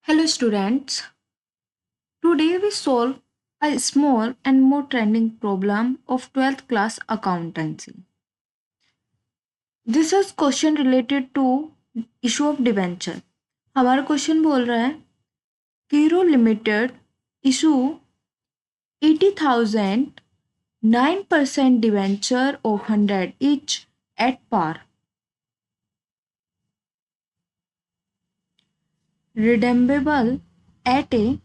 Hello students, today we solve a small and more trending problem of 12th class accountancy. This is question related to issue of debenture. हमारा question बोल रहा है Kiro limited issue 80,000 9% debenture of 100 each at par. Redeemable at a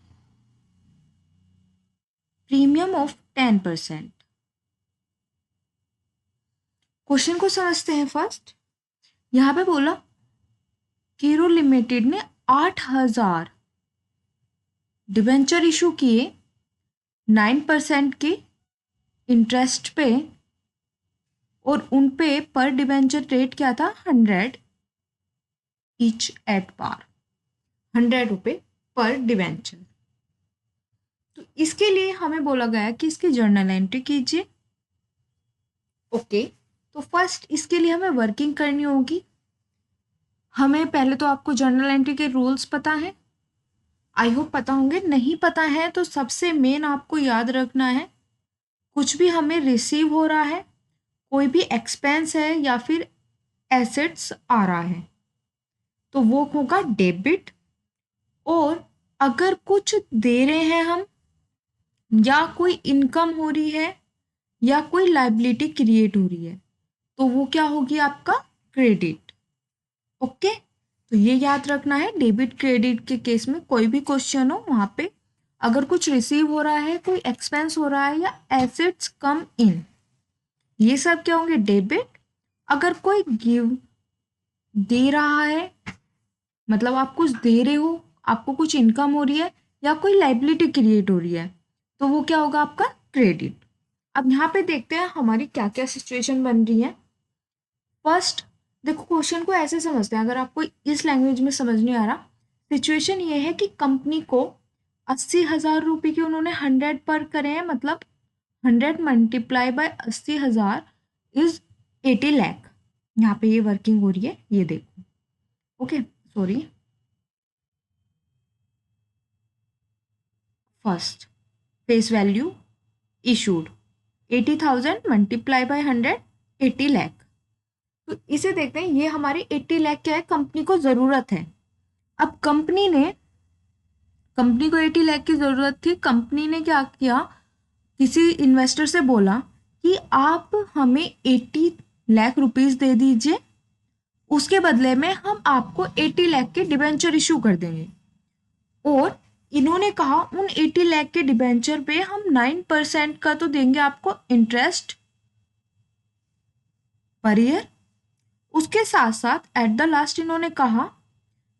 premium of 10%. Question को समझते हैं first. यहाँ पे बोला कीरो लिमिटेड ने 8,000 डिबेंचर इशू किए 9% के इंटरेस्ट पे और उन पे पर डिबेंचर रेट क्या था 100 ईच एट पार, 100 रुपये पर डिबेंचर। तो इसके लिए हमें बोला गया कि इसकी जर्नल एंट्री कीजिए। ओके, तो फर्स्ट इसके लिए हमें वर्किंग करनी होगी। हमें पहले तो आपको जर्नल एंट्री के रूल्स पता है, आई होप पता होंगे। नहीं पता है तो सबसे मेन आपको याद रखना है, कुछ भी हमें रिसीव हो रहा है, कोई भी एक्सपेंस है या फिर एसेट्स आ रहा है तो वो होगा डेबिट। और अगर कुछ दे रहे हैं हम या कोई इनकम हो रही है या कोई लायबिलिटी क्रिएट हो रही है तो वो क्या होगी आपका क्रेडिट। ओके, तो ये याद रखना है। डेबिट क्रेडिट के केस में कोई भी क्वेश्चन हो वहाँ पे अगर कुछ रिसीव हो रहा है, कोई एक्सपेंस हो रहा है या एसेट्स कम इन, ये सब क्या होंगे डेबिट। अगर कोई गिव दे रहा है मतलब आप कुछ दे रहे हो, आपको कुछ इनकम हो रही है या कोई लायबिलिटी क्रिएट हो रही है तो वो क्या होगा आपका क्रेडिट। अब यहाँ पे देखते हैं हमारी क्या क्या सिचुएशन बन रही है। फर्स्ट देखो, क्वेश्चन को ऐसे समझते हैं, अगर आपको इस लैंग्वेज में समझ नहीं आ रहा, सिचुएशन ये है कि कंपनी को 80,000 रुपये के उन्होंने 100 पर करे हैं, मतलब 100 मल्टीप्लाई बाय 80,000 इज 80 लाख। यहाँ पे ये वर्किंग हो रही है, ये देखो। Okay, sorry. First face value issued 80,000 multiply by 100 80 lakh. तो इसे देखते हैं, ये हमारी 80 लाख क्या है, कंपनी को ज़रूरत है। अब कंपनी को 80 लाख की ज़रूरत थी। कंपनी ने क्या किया, किसी इन्वेस्टर से बोला कि आप हमें 80 लाख रुपीस दे दीजिए, उसके बदले में हम आपको 80 लाख के डिबेंचर इशू कर देंगे। और इन्होंने कहा उन 80 लाख के डिबेंचर पे हम 9% का तो देंगे आपको इंटरेस्ट पर ईयर। उसके साथ साथ एट द लास्ट इन्होंने कहा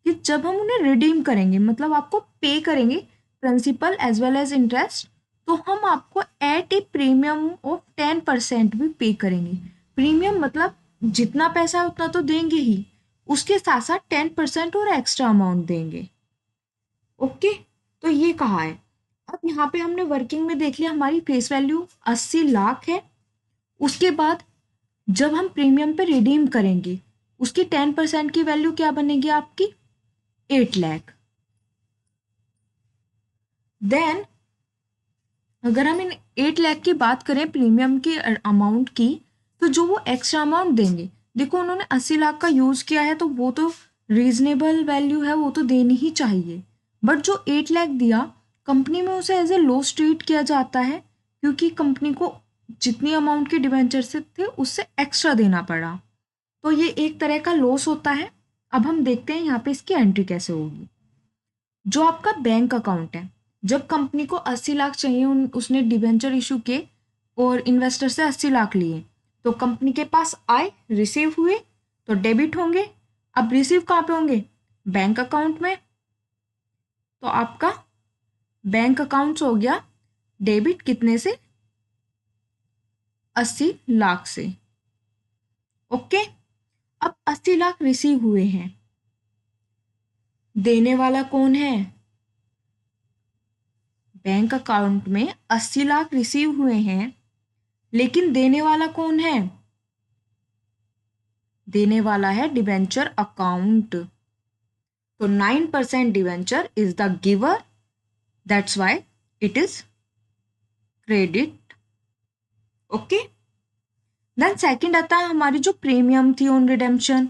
कि जब हम उन्हें रिडीम करेंगे, मतलब आपको पे करेंगे principal as well as interest, तो हम आपको एट ए प्रीमियम ऑफ 10% भी पे करेंगे। प्रीमियम मतलब जितना पैसा है उतना तो देंगे ही, उसके साथ साथ 10% और एक्स्ट्रा अमाउंट देंगे। ओके, तो ये कहा है। अब यहाँ पे हमने वर्किंग में देख लिया, हमारी फेस वैल्यू 80 लाख है। उसके बाद जब हम प्रीमियम पे रिडीम करेंगे उसकी 10% की वैल्यू क्या बनेगी आपकी 8 लाख। देन अगर हम इन 8 लाख की बात करें प्रीमियम की अमाउंट की, तो जो वो एक्स्ट्रा अमाउंट देंगे, देखो उन्होंने 80 लाख का यूज़ किया है तो वो तो रीजनेबल वैल्यू है, वो तो देनी ही चाहिए। बट जो 8 लाख दिया, कंपनी में उसे एज ए लॉस ट्रीट किया जाता है, क्योंकि कंपनी को जितनी अमाउंट के डिबेंचर से थे उससे एक्स्ट्रा देना पड़ा, तो ये एक तरह का लॉस होता है। अब हम देखते हैं यहाँ पे इसकी एंट्री कैसे होगी। जो आपका बैंक अकाउंट है, जब कंपनी को 80 लाख चाहिए, उसने डिबेंचर इशू किए और इन्वेस्टर से 80 लाख लिए, तो कंपनी के पास आए, रिसीव हुए तो डेबिट होंगे। अब रिसीव कहाँ पे होंगे, बैंक अकाउंट में, तो आपका बैंक अकाउंट हो गया डेबिट कितने से 80 लाख से। ओके, अब 80 लाख रिसीव हुए हैं, देने वाला कौन है, बैंक अकाउंट में 80 लाख रिसीव हुए हैं, लेकिन देने वाला कौन है, देने वाला है डिबेंचर अकाउंट। तो 9% debenture is the giver, that's why it is credit. Okay, then second आता है हमारी जो प्रीमियम थी ऑन रिडेम्पशन।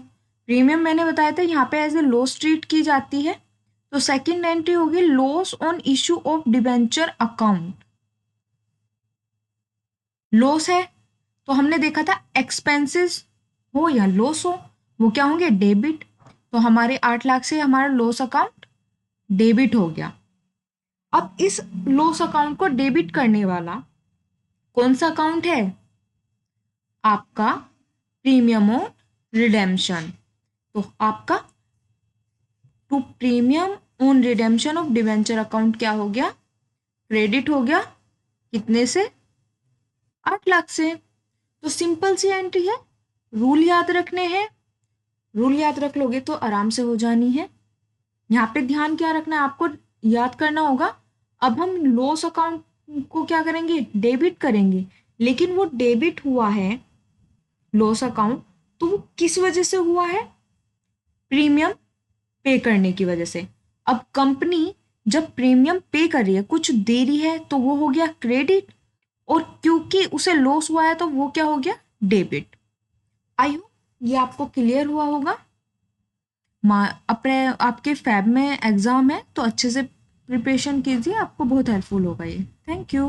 प्रीमियम मैंने बताया था यहाँ पे एज ए लॉस ट्रीट की जाती है, तो सेकंड एंट्री होगी loss on issue of debenture account. Loss है तो हमने देखा था एक्सपेंसेस हो या लॉस हो वो क्या होंगे, डेबिट। तो हमारे 8 लाख से हमारा लॉस अकाउंट डेबिट हो गया। अब इस लॉस अकाउंट को डेबिट करने वाला कौन सा अकाउंट है, आपका प्रीमियम ऑन रिडेम्पशन। तो आपका to premium on redemption of debenture account क्या हो गया, क्रेडिट हो गया, कितने से, 8 लाख से। तो सिंपल सी एंट्री है, रूल याद रखने हैं, रूल याद रख लोगे तो आराम से हो जानी है। यहाँ पे ध्यान क्या रखना है, आपको याद करना होगा। अब हम लॉस अकाउंट को क्या करेंगे, डेबिट करेंगे, लेकिन वो डेबिट हुआ है लॉस अकाउंट, तो वो किस वजह से हुआ है, प्रीमियम पे करने की वजह से। अब कंपनी जब प्रीमियम पे कर रही है, कुछ दे रही है, तो वो हो गया क्रेडिट, और क्योंकि उसे लॉस हुआ है तो वो क्या हो गया, डेबिट। आई होप ये आपको क्लियर हुआ होगा। अपने आपके फैब में एग्जाम है तो अच्छे से प्रिपरेशन कीजिए, आपको बहुत हेल्पफुल होगा ये। Thank you.